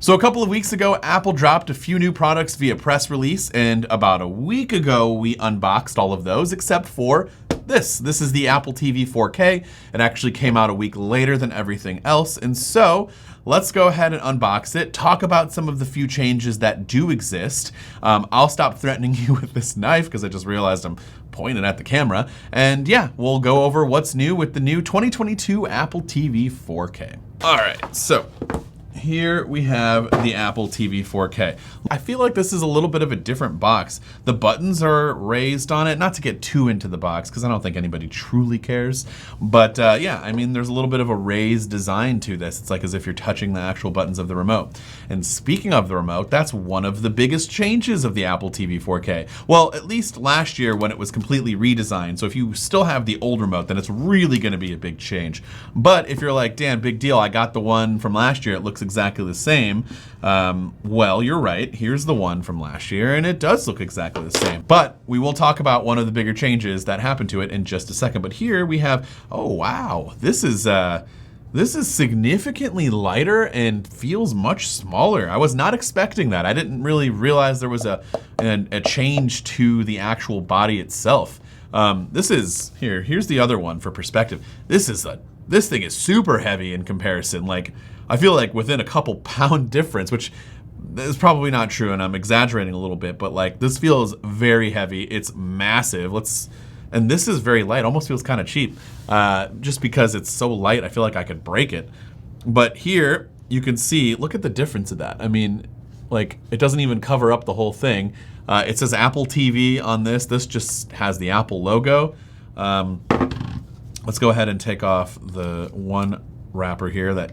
So a couple of weeks ago, Apple dropped a few new products via press release, and about a week ago, we unboxed all of those except for this. This is the Apple TV 4K. It actually came out a week later than everything else, and so let's go ahead and unbox it, talk about some of the few changes that do exist. I'll stop threatening you with this knife because I just realized I'm pointing at the camera, and yeah, we'll go over what's new with the new 2022 Apple TV 4K. All right, so here we have the Apple TV 4K. I feel like this is a little bit of a different box. The buttons are raised on it, not to get too into the box because I don't think anybody truly cares. But yeah, I mean, there's a little bit of a raised design to this. It's like as if you're touching the actual buttons of the remote. And speaking of the remote, that's one of the biggest changes of the Apple TV 4K. Well, at least last year when it was completely redesigned. So if you still have the old remote, then it's really gonna be a big change. But if you're like, Dan, big deal, I got the one from last year, it looks exactly the same. Well, you're right. Here's the one from last year, and it does look exactly the same. But we will talk about one of the bigger changes that happened to it in just a second. But here we have, oh wow, this is significantly lighter and feels much smaller. I was not expecting that. I didn't really realize there was a change to the actual body itself. Here's the other one for perspective. This thing is super heavy in comparison. Like, I feel like within a couple pound difference, which is probably not true, and I'm exaggerating a little bit, but like this feels very heavy. It's massive. And this is very light. Almost feels kind of cheap, just because it's so light. I feel like I could break it. But here you can see. Look at the difference of that. I mean, like it doesn't even cover up the whole thing. It says Apple TV on this. This just has the Apple logo. Let's go ahead and take off the one wrapper here that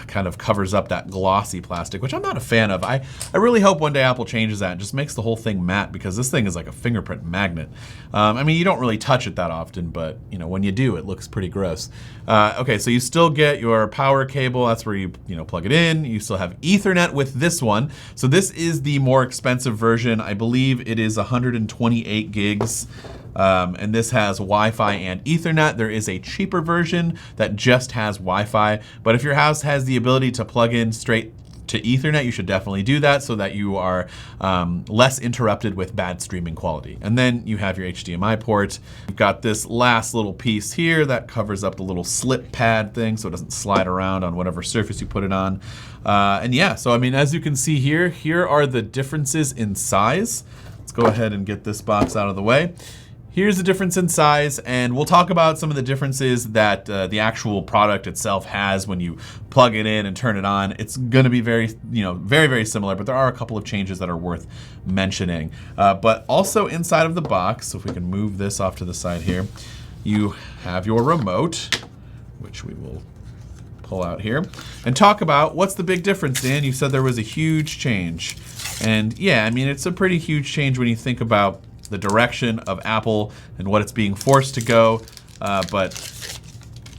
kind of covers up that glossy plastic, which I'm not a fan of. I really hope one day Apple changes that and just makes the whole thing matte, because this thing is like a fingerprint magnet. I mean, you don't really touch it that often, but you know, when you do, it looks pretty gross. Okay, so you still get your power cable. That's where you plug it in. You still have Ethernet with this one. So this is the more expensive version. I believe it is 128 gigs. And this has Wi-Fi and Ethernet. There is a cheaper version that just has Wi-Fi, but if your house has the ability to plug in straight to Ethernet, you should definitely do that so that you are less interrupted with bad streaming quality. And then you have your HDMI port. You've got this last little piece here that covers up the little slip pad thing so it doesn't slide around on whatever surface you put it on. And yeah, so I mean, as you can see here are the differences in size. Let's go ahead and get this box out of the way. Here's the difference in size, and we'll talk about some of the differences that the actual product itself has when you plug it in and turn it on. It's going to be very, very similar, but there are a couple of changes that are worth mentioning. But also inside of the box, so if we can move this off to the side here, you have your remote, which we will pull out here, and talk about what's the big difference, Dan. You said there was a huge change. And yeah, I mean, it's a pretty huge change when you think about the direction of Apple and what it's being forced to go, but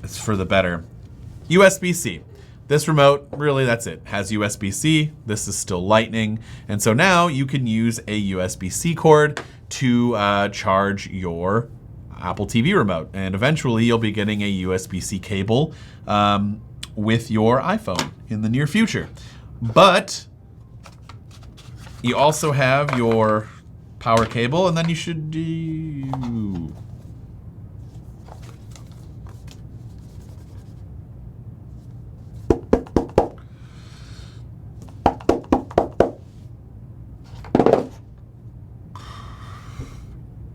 it's for the better. USB-C. This remote, really, that's it. Has USB-C. This is still Lightning. And so now you can use a USB-C cord to charge your Apple TV remote. And eventually you'll be getting a USB-C cable with your iPhone in the near future. But you also have your power cable, and then you should do...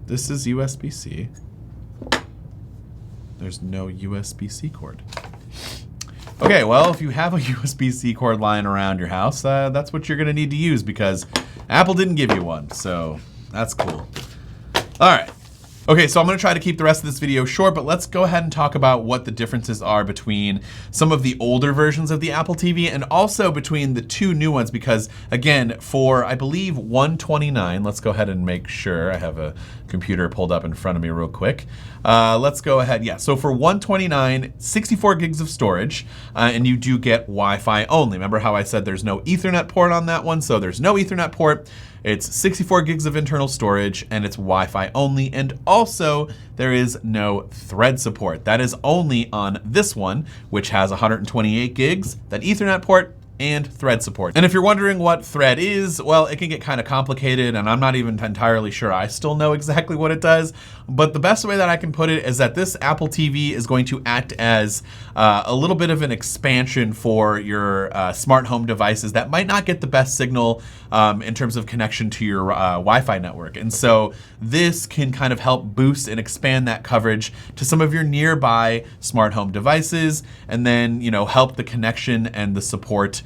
This is USB-C. There's no USB-C cord. Okay, well, if you have a USB-C cord lying around your house, that's what you're gonna need to use, because Apple didn't give you one, so that's cool. All right. Okay, so I'm gonna try to keep the rest of this video short, but let's go ahead and talk about what the differences are between some of the older versions of the Apple TV and also between the two new ones, because again, for I believe $129, let's go ahead and make sure. I have a computer pulled up in front of me real quick. Let's go ahead, yeah, so for $129, 64 gigs of storage, and you do get Wi-Fi only. Remember how I said there's no Ethernet port on that one? So there's no Ethernet port. It's 64 gigs of internal storage, and it's Wi-Fi only, and also there is no Thread support. That is only on this one, which has 128 gigs, that Ethernet port, and Thread support. And if you're wondering what Thread is, well, it can get kind of complicated, and I'm not even entirely sure I still know exactly what it does, but the best way that I can put it is that this Apple TV is going to act as a little bit of an expansion for your smart home devices that might not get the best signal in terms of connection to your Wi-Fi network. And so this can kind of help boost and expand that coverage to some of your nearby smart home devices, and then, you know, help the connection and the support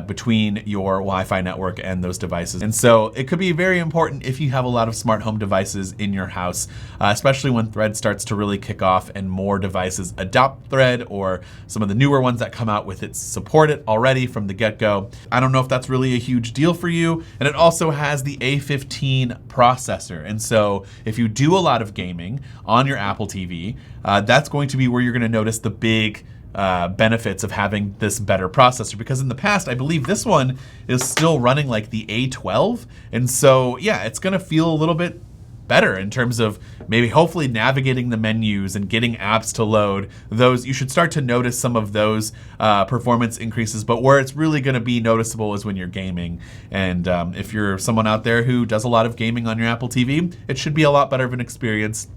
between your Wi-Fi network and those devices. And so it could be very important if you have a lot of smart home devices in your house, especially when Thread starts to really kick off and more devices adopt Thread, or some of the newer ones that come out with it support it already from the get-go. I don't know if that's really a huge deal for you. And it also has the A15 processor. And so if you do a lot of gaming on your Apple TV, that's going to be where you're going to notice the big benefits of having this better processor, because in the past, I believe this one is still running like the A12. And so, yeah, it's going to feel a little bit better in terms of maybe hopefully navigating the menus and getting apps to load. Those, you should start to notice some of those performance increases, but where it's really going to be noticeable is when you're gaming. And if you're someone out there who does a lot of gaming on your Apple TV, it should be a lot better of an experience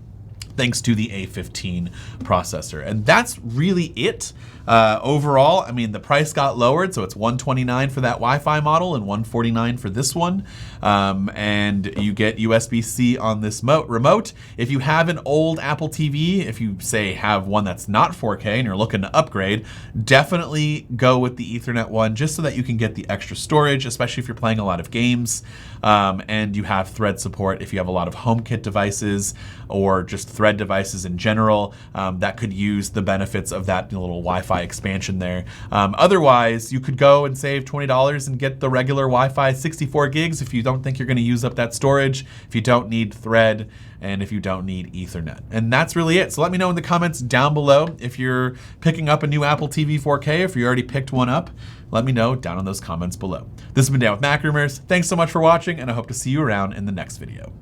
thanks to the A15 processor. And that's really it. Overall, I mean, the price got lowered, so it's $129 for that Wi-Fi model and $149 for this one. And you get USB-C on this remote. If you have an old Apple TV, if you say have one that's not 4K and you're looking to upgrade, definitely go with the Ethernet one, just so that you can get the extra storage, especially if you're playing a lot of games. And you have Thread support if you have a lot of HomeKit devices or just Thread devices in general that could use the benefits of that little Wi-Fi expansion there. Otherwise, you could go and save $20 and get the regular Wi-Fi 64 gigs if you don't think you're going to use up that storage, if you don't need Thread, and if you don't need Ethernet. And that's really it. So let me know in the comments down below if you're picking up a new Apple TV 4K, if you already picked one up. Let me know down in those comments below. This has been Dan with Mac Rumors. Thanks so much for watching, and I hope to see you around in the next video.